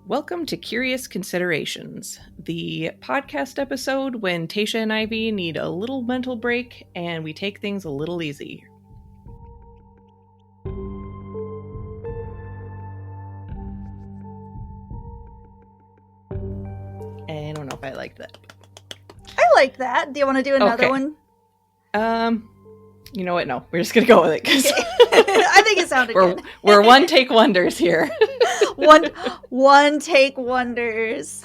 Welcome to Curious Considerations, the podcast episode when Tasha and Ivy need a little mental break and we take things a little easy. I don't know if I liked that. I like that. Do you want to do another one? You know what? No, we're just gonna go with it. I think it sounded good. We're one take wonders here. one take wonders.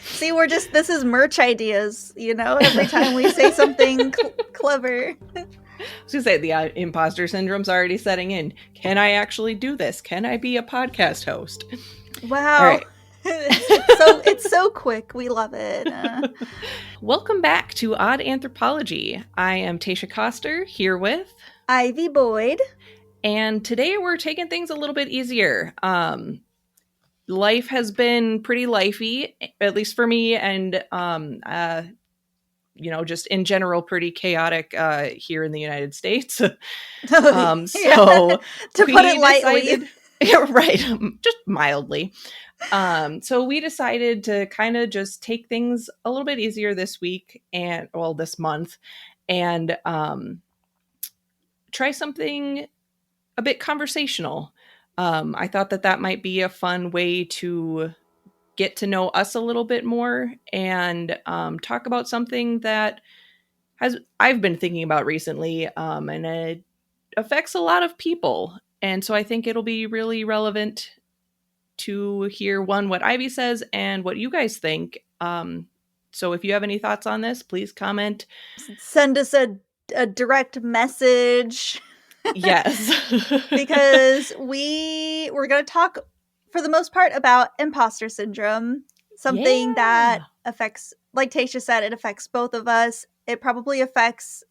See, this is merch ideas, every time we say something clever. I was gonna say the imposter syndrome's already setting in. Can I actually do this? Can I be a podcast host? Wow. All right. It's so quick. We love it. Welcome back to Odd Anthropology. I am Tasha Koster, here with Ivy Boyd. And today we're taking things a little bit easier. Life has been pretty lifey, at least for me, and just in general pretty chaotic here in the United States. So to put it lightly. Right, just mildly. So we decided to kind of just take things a little bit easier this month, and try something a bit conversational. I thought that might be a fun way to get to know us a little bit more and talk about something that I've been thinking about recently, and it affects a lot of people. And so I think it'll be really relevant to hear what Ivy says and what you guys think. So if you have any thoughts on this, please comment. Send us a direct message. Yes. Because we're going to talk, for the most part, about imposter syndrome. Something that affects, like Tasha said, it affects both of us. It probably affects,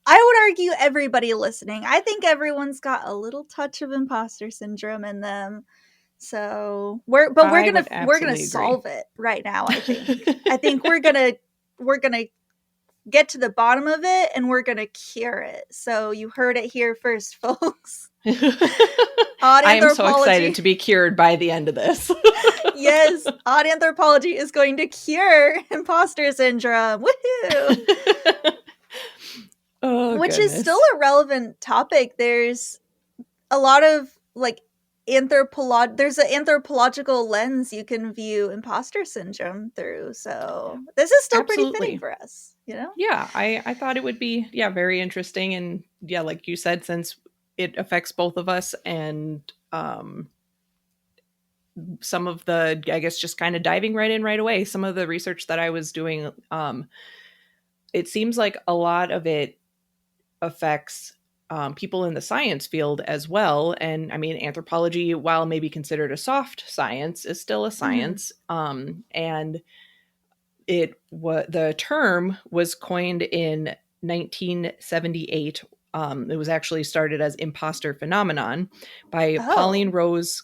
I would argue, everybody listening. I think everyone's got a little touch of imposter syndrome in them. So we're gonna solve it right now. I think we're gonna get to the bottom of it and we're gonna cure it. So you heard it here first, folks. I am so excited to be cured by the end of this. Yes, Odd Anthropology is going to cure imposter syndrome. Woohoo! Which is still a relevant topic. There's a lot of there's an anthropological lens you can view imposter syndrome through. So this is still pretty fitting for us, Yeah, I thought it would be very interesting, and like you said, since it affects both of us, and some of the, I guess, just kind of diving right in right away, some of the research that I was doing, it seems like a lot of it affects people in the science field as well. And I mean, anthropology, while maybe considered a soft science, is still a science. Mm-hmm. And the term was coined in 1978. It was actually started as imposter phenomenon by Pauline Rose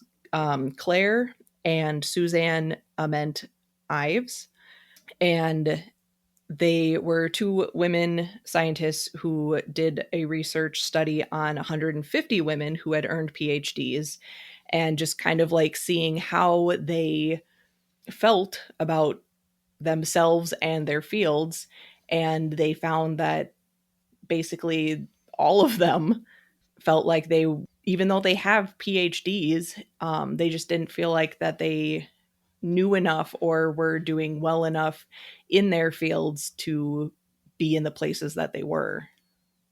Clare and Suzanne Ament Ives. And they were two women scientists who did a research study on 150 women who had earned PhDs, and just kind of like seeing how they felt about themselves and their fields. And they found that basically all of them felt like even though they have PhDs, they just didn't feel like that they knew enough or were doing well enough in their fields to be in the places that they were.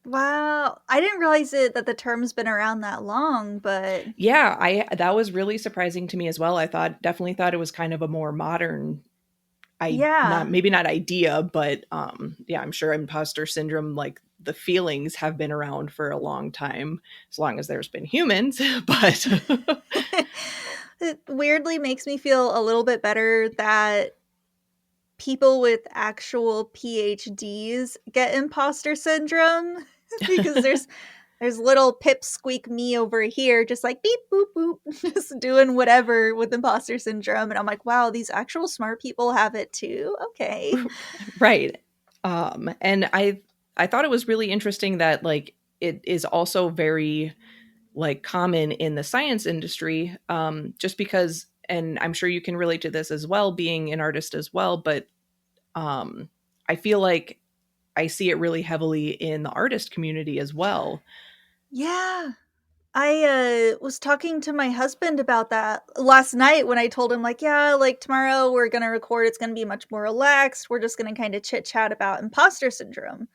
Wow. I didn't realize that the term's been around that long, but yeah, that was really surprising to me as well. I definitely thought it was kind of a more modern maybe not idea, but I'm sure imposter syndrome, like the feelings, have been around for a long time, as long as there's been humans. But it weirdly makes me feel a little bit better that people with actual PhDs get imposter syndrome, because there's little pipsqueak me over here just like beep boop boop, just doing whatever with imposter syndrome, and I'm like, wow, these actual smart people have it too. Okay. Right. And I thought it was really interesting that like it is also very like common in the science industry, just because, and I'm sure you can relate to this as well, being an artist as well, but um, I feel like I see it really heavily in the artist community as well. Yeah. I was talking to my husband about that last night when I told him, like, yeah, like tomorrow we're going to record. It's going to be much more relaxed. We're just going to kind of chit chat about imposter syndrome.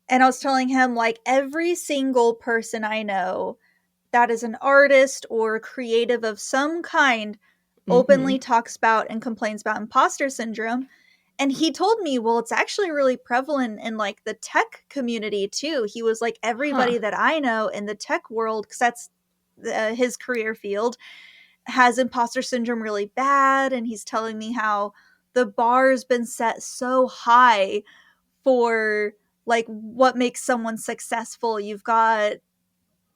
And I was telling him, like, every single person I know that is an artist or creative of some kind openly Hmm. talks about and complains about imposter syndrome. And he told me, well, it's actually really prevalent in like the tech community too. He was like, Huh. everybody that I know in the tech world, because that's his career field, has imposter syndrome really bad. And he's telling me how the bar's been set so high for like what makes someone successful. You've got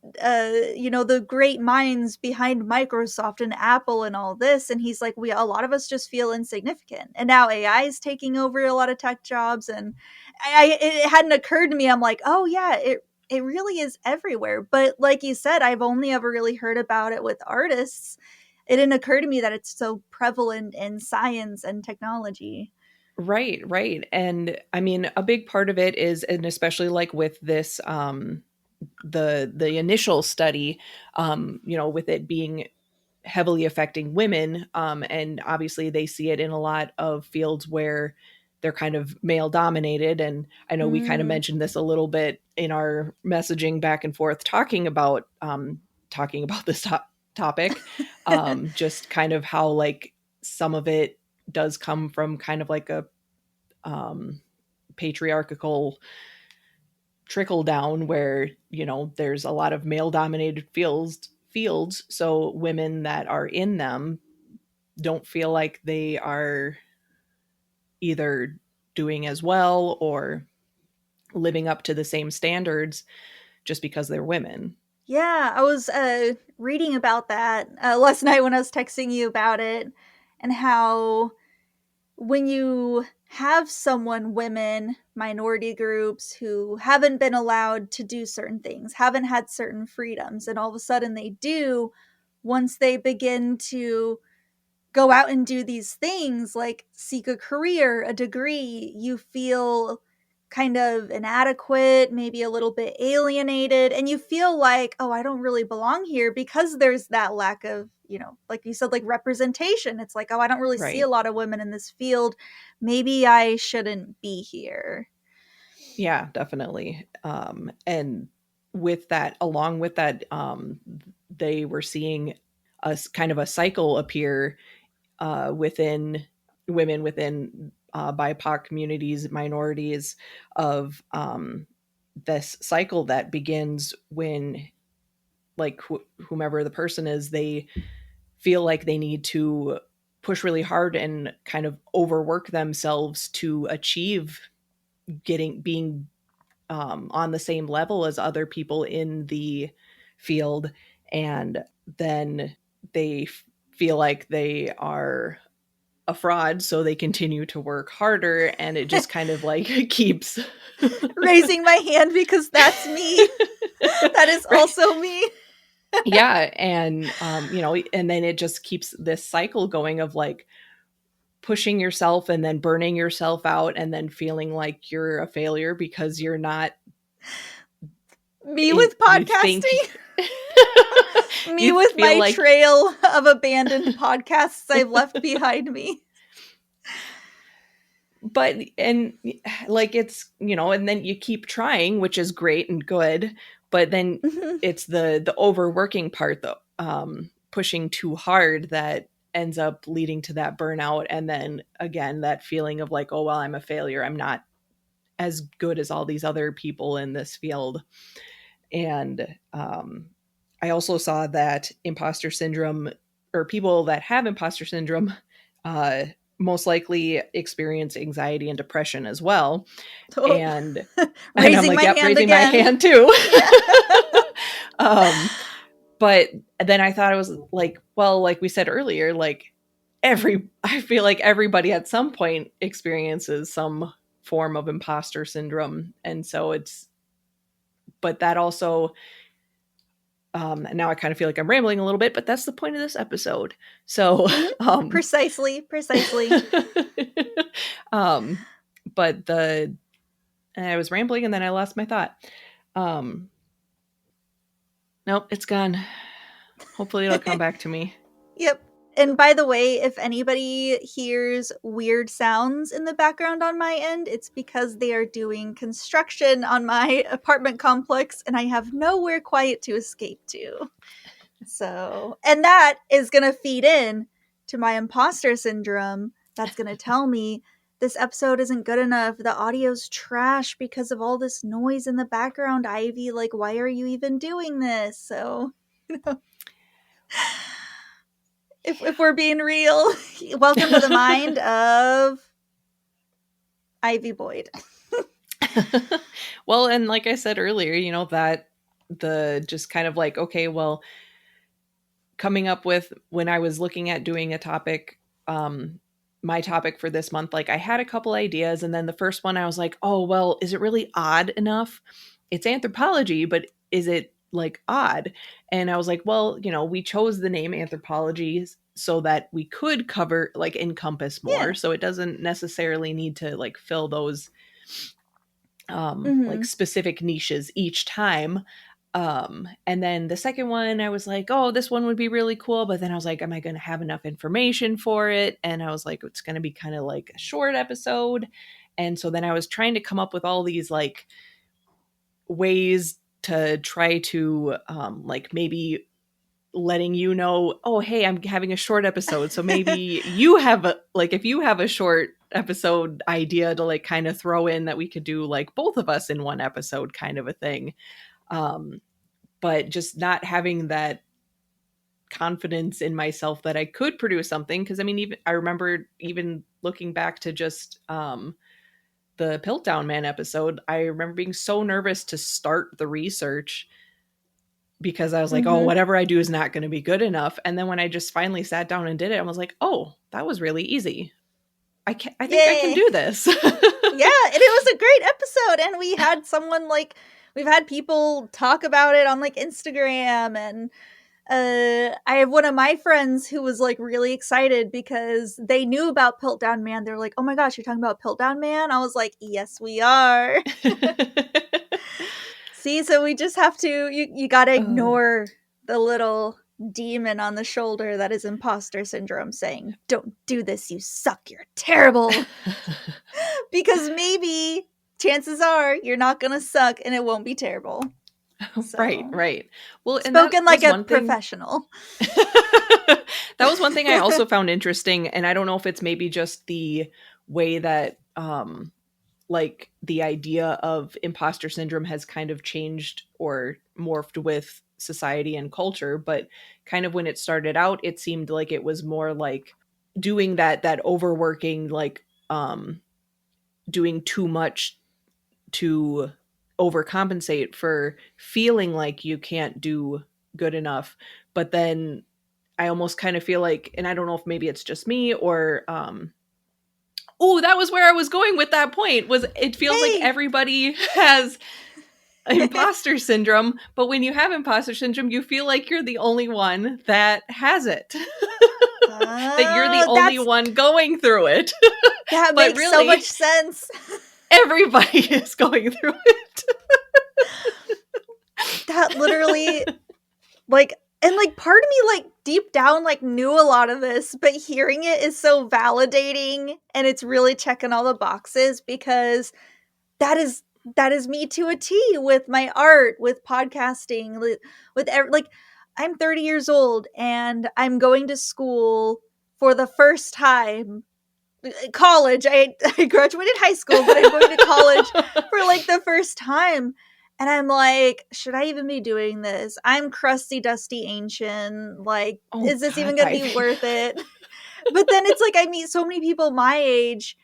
the great minds behind Microsoft and Apple and all this. And he's like, a lot of us just feel insignificant. And now AI is taking over a lot of tech jobs. And it hadn't occurred to me. I'm like, oh yeah, it really is everywhere. But like you said, I've only ever really heard about it with artists. It didn't occur to me that it's so prevalent in science and technology. Right, right. And I mean, a big part of it is, and especially like with this, the initial study, with it being heavily affecting women, and obviously they see it in a lot of fields where they're kind of male dominated. And I know we kind of Mm. mentioned this a little bit in our messaging back and forth, talking about this topic, just kind of how like some of it does come from kind of like a um, patriarchal trickle down where there's a lot of male dominated fields, so women that are in them don't feel like they are either doing as well or living up to the same standards just because they're women. Yeah, I was reading about that last night when I was texting you about it, and how when you have someone, women, minority groups who haven't been allowed to do certain things, haven't had certain freedoms, and all of a sudden they do, once they begin to go out and do these things like seek a career, a degree, you feel kind of inadequate, maybe a little bit alienated, and you feel like, oh, I don't really belong here because there's that lack of, like you said, like representation. It's like, oh, I don't really see a Right. lot of women in this field. Maybe I shouldn't be here. Yeah, definitely. And with that, along with that, they were seeing kind of a cycle appear within women, within BIPOC communities, minorities, of this cycle that begins when, like, whomever the person is, they feel like they need to push really hard and kind of overwork themselves to achieve being on the same level as other people in the field. And then they feel like they are a fraud, so they continue to work harder, and it just kind of like keeps Raising my hand because that's me. That is right. also me. Yeah, and and then it just keeps this cycle going of like pushing yourself and then burning yourself out and then feeling like you're a failure because you're not Me in, with you think podcasting. Me you with feel my like, trail of abandoned podcasts I've left behind me. but and like it's, and then you keep trying, which is great and good, but then it's the overworking part, though, pushing too hard, that ends up leading to that burnout, and then again that feeling of like, oh well, I'm a failure, I'm not as good as all these other people in this field. And I also saw that imposter syndrome, or people that have imposter syndrome, uh, most likely experience anxiety and depression as well. Oh, And I'm raising like, my yep, hand raising my again. hand too. Yeah. um, but then I thought, it was like, well, like we said earlier, like I feel like everybody at some point experiences some form of imposter syndrome. And so it's, but that also And now I kind of feel like I'm rambling a little bit, but that's the point of this episode. So, Precisely. um, but I was rambling and then I lost my thought. Nope, it's gone. Hopefully it'll come back to me. Yep. And by the way, if anybody hears weird sounds in the background on my end, it's because they are doing construction on my apartment complex and I have nowhere quiet to escape to. So, and that is going to feed in to my imposter syndrome. That's going to tell me this episode isn't good enough. The audio's trash because of all this noise in the background, Ivy. Like, why are you even doing this? So, if we're being real, welcome to the mind of Ivy Boyd. Well, and like I said earlier, that the just kind of like, okay, well, coming up with when I was looking at doing a topic, my topic for this month, like I had a couple ideas, and then the first one I was like, oh, well, is it really odd enough? It's anthropology, but is it like odd? And I was like, well, we chose the name anthropology so that we could cover, like, encompass more. Yeah. So it doesn't necessarily need to like fill those like Mm-hmm. specific niches each time. And then the second one, I was like, oh, this one would be really cool. But then I was like, am I going to have enough information for it? And I was like, it's going to be kind of like a short episode. And so then I was trying to come up with all these like ways to try to like maybe letting you know, oh, hey, I'm having a short episode. So maybe you have if you have a short episode idea to like kind of throw in that we could do like both of us in one episode kind of a thing. But just not having that confidence in myself that I could produce something. Cause I mean, even I remember even looking back to just the Piltdown Man episode, I remember being so nervous to start the research because I was like, oh, Mm-hmm. whatever I do is not going to be good enough. And then when I just finally sat down and did it, I was like, oh, that was really easy. I think I can Yay. do this. Yeah, and it was a great episode. And we had someone we've had people talk about it on like Instagram, and I have one of my friends who was like really excited because they knew about Piltdown Man. They're like, oh my gosh, you're talking about Piltdown Man? I was like, yes, we are. See, so we just have to, you gotta ignore the little demon on the shoulder that is imposter syndrome saying, don't do this, you suck, you're terrible. Because maybe, chances are, you're not gonna suck and it won't be terrible. So, Right. Well, and spoken like a professional. That was one thing I also found interesting, and I don't know if it's maybe just the way that like the idea of imposter syndrome has kind of changed or morphed with society and culture, but kind of when it started out, it seemed like it was more like doing that overworking, like doing too much to overcompensate for feeling like you can't do good enough. But then I almost kind of feel like, and I don't know if maybe it's just me or oh, that was where I was going with that point, was it feels like everybody has imposter syndrome, but when you have imposter syndrome, you feel like you're the only one that has it. That you're the only one going through it. That makes really, so much sense. Everybody is going through it. That literally, like, and like part of me like deep down like knew a lot of this, but hearing it is so validating and it's really checking all the boxes because that is me to a T with my art, with podcasting, with like I'm 30 years old and I'm going to school for the first time. College. I graduated high school, but I'm going to college for like the first time. And I'm like, should I even be doing this? I'm crusty, dusty, ancient. Like, is this even going to be worth it? But then it's like I meet so many people my age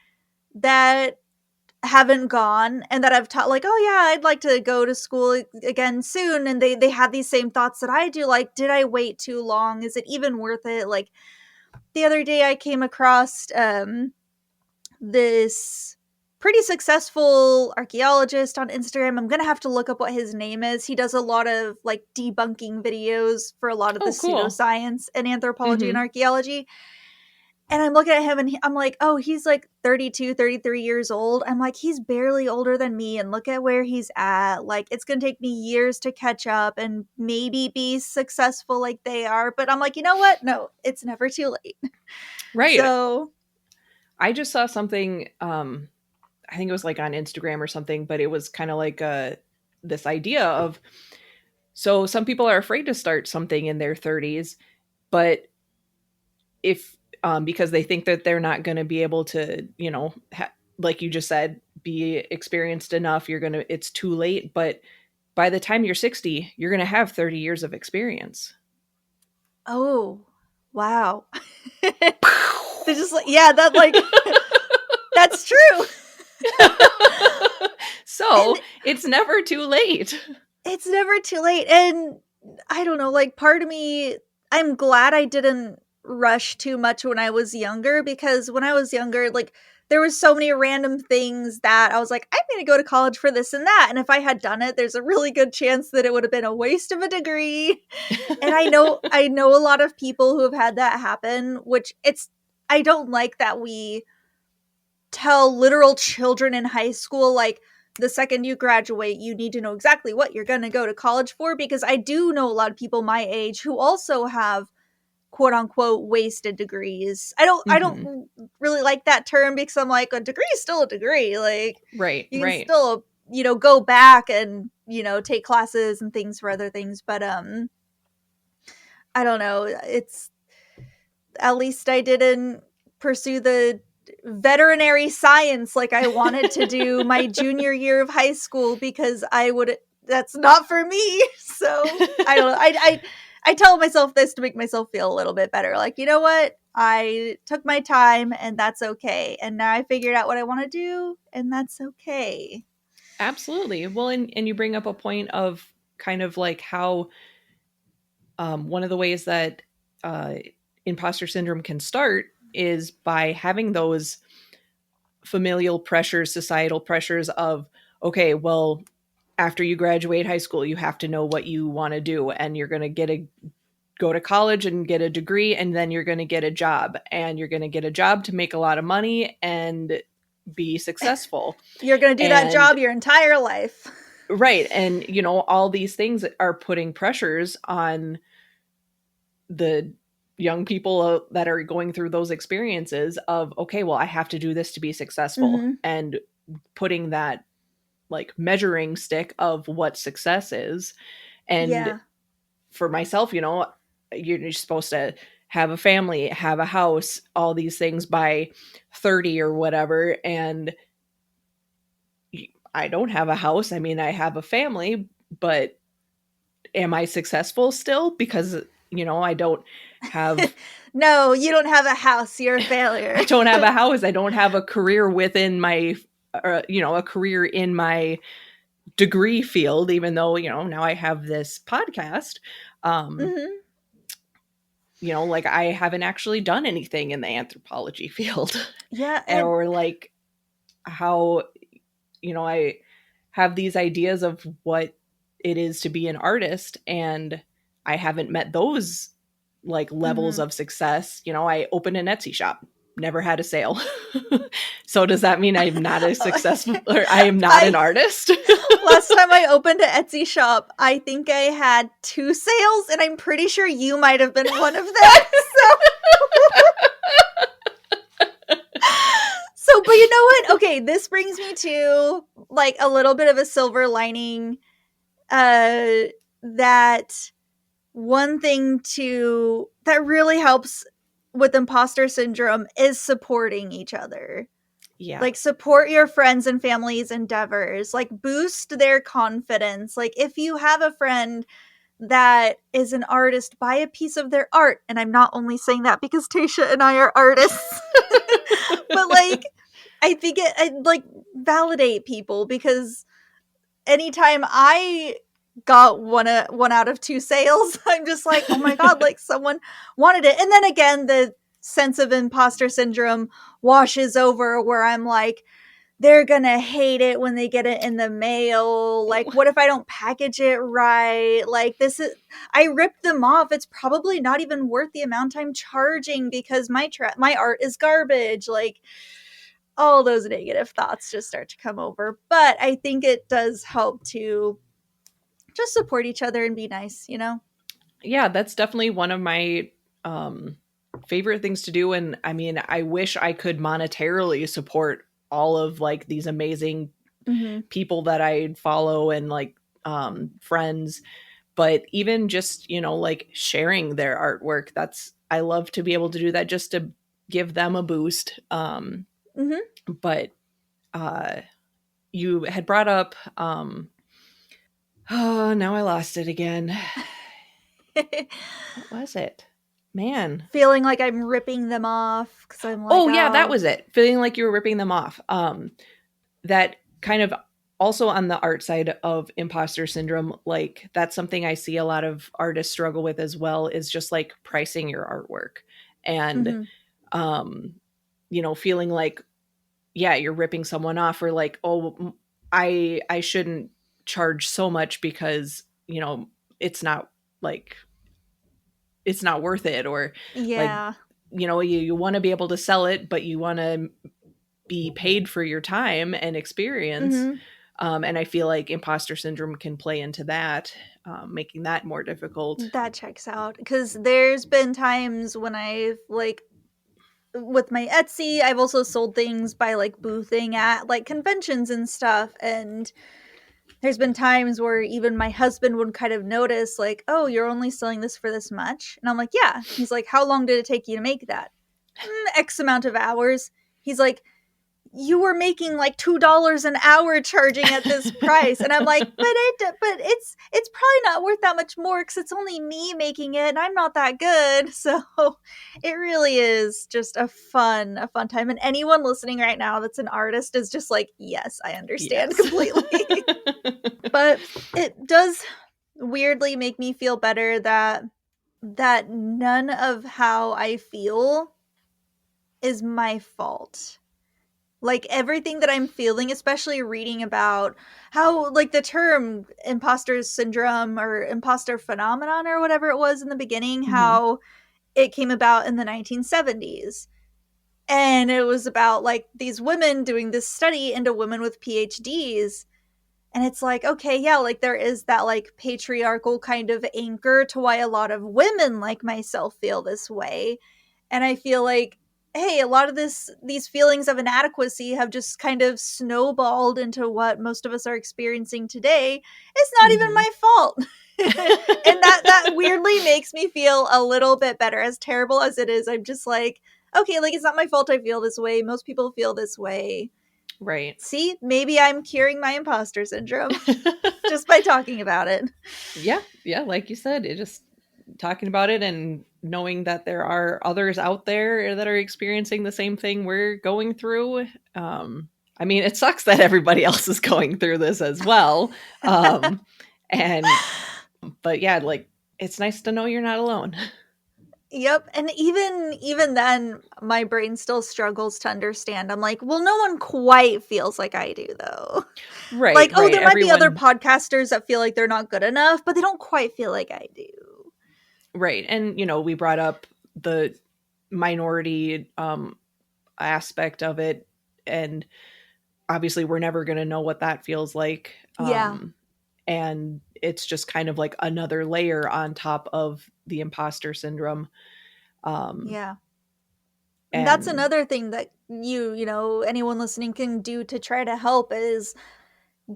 that haven't gone and that I've taught, like, oh yeah, I'd like to go to school again soon. And they have these same thoughts that I do. Like, did I wait too long? Is it even worth it? Like, the other day I came across this pretty successful archaeologist on Instagram. I'm going to have to look up what his name is. He does a lot of like debunking videos for a lot of the Oh, cool. pseudoscience and anthropology and Mhm. archaeology. And I'm looking at him and I'm like, oh, he's like 32, 33 years old. I'm like, he's barely older than me. And look at where he's at. Like, it's going to take me years to catch up and maybe be successful like they are. But I'm like, you know what? No, it's never too late. Right. So, I just saw something, I think it was like on Instagram or something, but it was kind of like this idea of, so some people are afraid to start something in their 30s, but if because they think that they're not going to be able to, like you just said, be experienced enough, it's too late. But by the time you're 60, you're going to have 30 years of experience. oh, wow. They're just like, yeah, that like, that's true. So And it's never too late. it's never too late. And I don't know, like part of me, I'm glad I didn't rush too much when I was younger, because when I was younger, like there was so many random things that I was like, I'm going to go to college for this and that. And if I had done it, there's a really good chance that it would have been a waste of a degree. And I know a lot of people who have had that happen, which I don't like that we tell literal children in high school, like, the second you graduate, you need to know exactly what you're going to go to college for, because I do know a lot of people my age who also have quote unquote wasted degrees. I don't Hmm. really like that term, because I'm like, a degree is still a degree. Like, Right, you can right. still, go back and, take classes and things for other things, but I don't know. It's, at least I didn't pursue the veterinary science like I wanted to do my junior year of high school, because that's not for me. So I don't know. I tell myself this to make myself feel a little bit better. Like, you know what? I took my time and that's okay. And now I figured out what I want to do and that's okay. Absolutely. Well, and you bring up a point of kind of like how one of the ways that uh, imposter syndrome can start is by having those familial pressures, societal pressures of, okay, well, after you graduate high school, you have to know what you want to do, and you're going to go to college and get a degree, and then you're going to get a job, and you're going to get a job to make a lot of money and be successful. You're going to do that And job your entire life. right, and all these things are putting pressures on the young people that are going through those experiences of, okay, well, I have to do this to be successful, Mm-hmm. and putting that like measuring stick of what success is. And Yeah. for myself, you're supposed to have a family, have a house, all these things by 30 or whatever. And I don't have a house. I mean, I have a family, but am I successful still? Because, I don't have No, you don't have a house. You're a failure. I don't have a house. I don't have a career within my a career in my degree field, even though, now I have this podcast. Um, Mm-hmm. like I haven't actually done anything in the anthropology field. Yeah, and Or like how, I have these ideas of what it is to be an artist, and I haven't met those like levels mm-hmm. of success. I opened an Etsy shop, never had a sale. So does that mean I'm not a successful, or I am not an I artist? last time I opened an Etsy shop, I think I had 2 sales, and I'm pretty sure you might have been one of them. So, but you know what? Okay, this brings me to like a little bit of a silver lining. That one thing that really helps with imposter syndrome is supporting each other. Yeah. Like, support your friends and family's endeavors, like boost their confidence. Like, if you have a friend that is an artist, buy a piece of their art. And I'm not only saying that because Tasha and I are artists, but like, I think it like validate people, because anytime I got one out of 2 sales, I'm just like, oh my god, like someone wanted it. And then again, the sense of imposter syndrome washes over, where I'm like, they're gonna hate it when they get it in the mail. Like, what if I don't package it right? Like, I ripped them off. It's probably not even worth the amount I'm charging because my art is garbage. Like, all those negative thoughts just start to come over. But I think it does help to just support each other and be nice, you know? Yeah, that's definitely one of my favorite things to do. And I mean, I wish I could monetarily support all of like these amazing Mm-hmm. people that I follow and like friends, but even just, like sharing their artwork, I love to be able to do that just to give them a boost. Mm-hmm. But uh, you had brought up, oh, now I lost it again. What was it? Man. Feeling like I'm ripping them off because I'm like, Oh, yeah, that oh, was it. Feeling like you were ripping them off. That kind of also on the art side of imposter syndrome, like that's something I see a lot of artists struggle with as well, is just like pricing your artwork and, mm-hmm. um, feeling like, yeah, you're ripping someone off, or like, oh, I shouldn't charge so much because, it's not like, it's not worth it, or like, Yeah. you want to be able to sell it, but you want to be paid for your time and experience. Mm-hmm. And I feel like imposter syndrome can play into that, making that more difficult. That checks out because there's been times when I've like with my Etsy, I've also sold things by like boothing at like conventions and stuff. And there's been times where even my husband would kind of notice, like, oh, you're only selling this for this much. And I'm like, yeah. He's like, how long did it take you to make that? X amount of hours. He's like, you were making like $2 an hour charging at this price, and I'm like, but it's probably not worth that much more because it's only me making it and I'm not that good. So it really is just a fun time, and anyone listening right now that's an artist is just like, yes, I understand Yes. completely. But it does weirdly make me feel better that none of how I feel is my fault. Like everything that I'm feeling, especially reading about how like the term imposter syndrome or imposter phenomenon or whatever it was in the beginning, Hmm. how it came about in the 1970s. And it was about like these women doing this study into women with PhDs. And it's like, okay, yeah, like there is that like patriarchal kind of anchor to why a lot of women like myself feel this way. And I feel like, hey, a lot of these feelings of inadequacy have just kind of snowballed into what most of us are experiencing today. It's not even Hmm. my fault. And that weirdly makes me feel a little bit better. As terrible as it is, I'm just like, okay, like it's not my fault I feel this way. Most people feel this way. Right. See, maybe I'm curing my imposter syndrome just by talking about it. Yeah. Yeah. Like you said, it just talking about it and knowing that there are others out there that are experiencing the same thing we're going through. I mean, it sucks that everybody else is going through this as well. And, but yeah, like it's nice to know you're not alone. Yep, and even then my brain still struggles to understand. I'm like, well, no one quite feels like I do though. Right. Like, oh, Right. there might be other Everyone. podcasters that feel like they're not good enough, but they don't quite feel like I do. Right. And, we brought up the minority aspect of it. And obviously, we're never going to know what that feels like. Yeah. And it's just kind of like another layer on top of the imposter syndrome. Um, Yeah. And that's and another thing that anyone listening can do to try to help is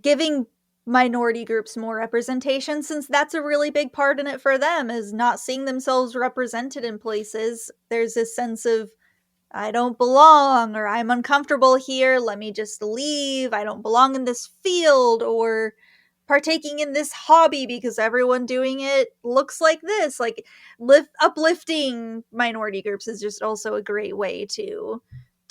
giving minority groups more representation, since that's a really big part in it for them, is not seeing themselves represented in places. There's this sense of, I don't belong, or I'm uncomfortable here, let me just leave, I don't belong in this field, or partaking in this hobby because everyone doing it looks like this. Like uplifting minority groups is just also a great way to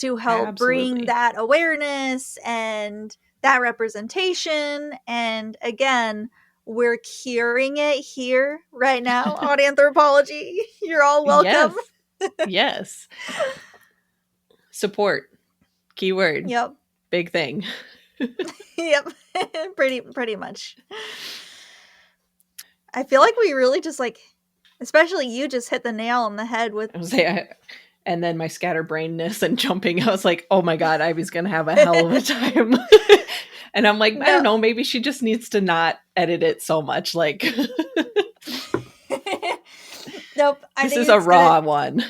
help bring absolutely. that awareness and that representation. And again, we're curing it here right now on anthropology. You're all welcome. Yes. Yes. Support. Keyword. Yep. big thing. Yep. pretty much. I feel like we really just like, especially you, just hit the nail on the head with. And then my scatterbrainness and jumping, I was like, oh my God, Ivy's going to have a hell of a time. And I'm like, I don't know, maybe she just needs to not edit it so much. Like, nope. This is a raw one.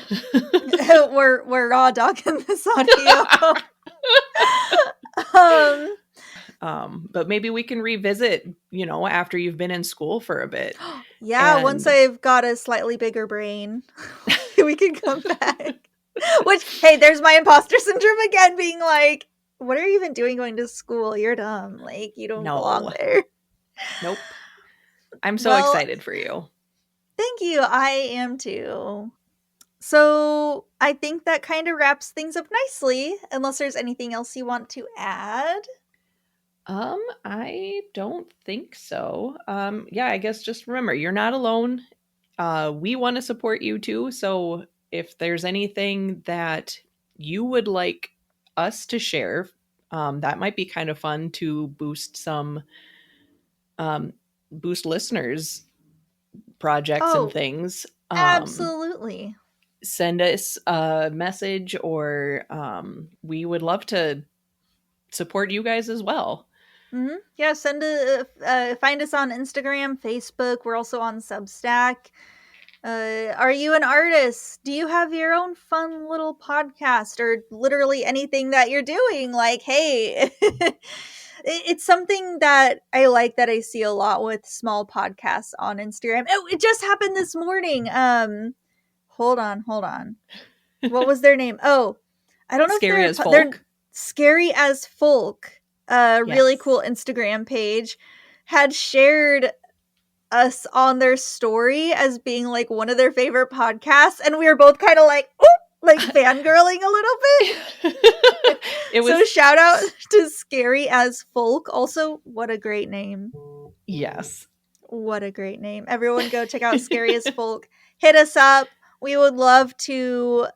we're raw dogging this audio. But maybe we can revisit, after you've been in school for a bit. Yeah, once I've got a slightly bigger brain, we can come back. Which, hey, there's my imposter syndrome again, being like, what are you even doing going to school? You're dumb. Like, you don't belong there. Nope. I'm so excited for you. Thank you. I am too. So I think that kind of wraps things up nicely, unless there's anything else you want to add. I don't think so. Yeah, I guess just remember, you're not alone. We want to support you too. So if there's anything that you would like us to share, that might be kind of fun to boost listeners' projects and things. Absolutely. Send us a message, or we would love to support you guys as well. Mm-hmm. Yeah, find us on Instagram, Facebook. We're also on Substack. Are you an artist? Do you have your own fun little podcast, or literally anything that you're doing? Like, hey, it's something that I like, that I see a lot with small podcasts on Instagram. Oh, it just happened this morning. Hold on. What was their name? Oh, I don't know. Scary as Folk. They're Scary as Folk. Really cool Instagram page had shared us on their story as being like one of their favorite podcasts, and we were both kind of like, oh, like fangirling a little bit. So shout out to Scary as Folk. Also, what a great name. Yes. What a great name. Everyone go check out Scary as Folk. Hit us up. We would love to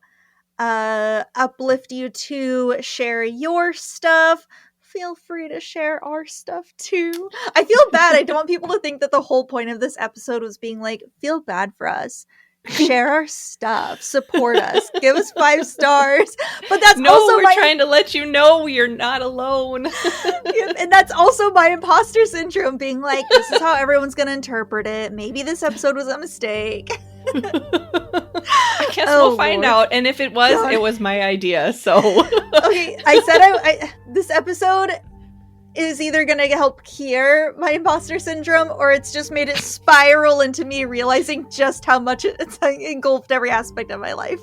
uplift you to share your stuff. Feel free to share our stuff too. I feel bad. I don't want people to think that the whole point of this episode was being like, feel bad for us. Share our stuff. Support us. Give us 5 stars. But that's also we're trying to let you know you're not alone. And that's also my imposter syndrome, being like, this is how everyone's going to interpret it. Maybe this episode was a mistake. I guess we'll find out. And if it was my idea. So okay, I said this episode is either going to help cure my imposter syndrome, or it's just made it spiral into me realizing just how much it's engulfed every aspect of my life.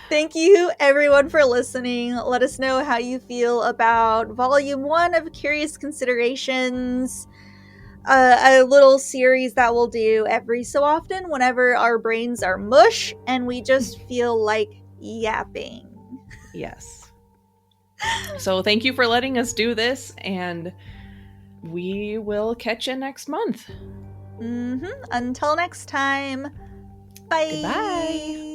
Thank you, everyone, for listening. Let us know how you feel about Volume 1 of Curious Considerations. A little series that we'll do every so often whenever our brains are mush and we just feel like yapping. Yes. So thank you for letting us do this, and we will catch you next month. Until next time. Bye. Goodbye.